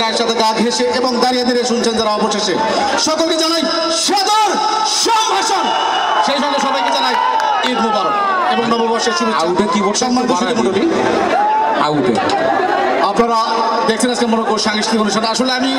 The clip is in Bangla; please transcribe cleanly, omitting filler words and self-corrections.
গায়ের সাথে গা ঘেঁষে এবং দাঁড়িয়ে দাঁড়িয়ে শুনছেন যারা অবশেষে সকলকে জানাই সাদর সম্ভাষণ। সেই সঙ্গে সবাইকে জানাই ঈদ মুবারক এবং নববর্ষের শুভেচ্ছা। সম্মানিত সুধীমণ্ডলী, আপনারা দেখছেন আজকে মনে সাংস্কৃতিক অনুষ্ঠান। আসলে আমি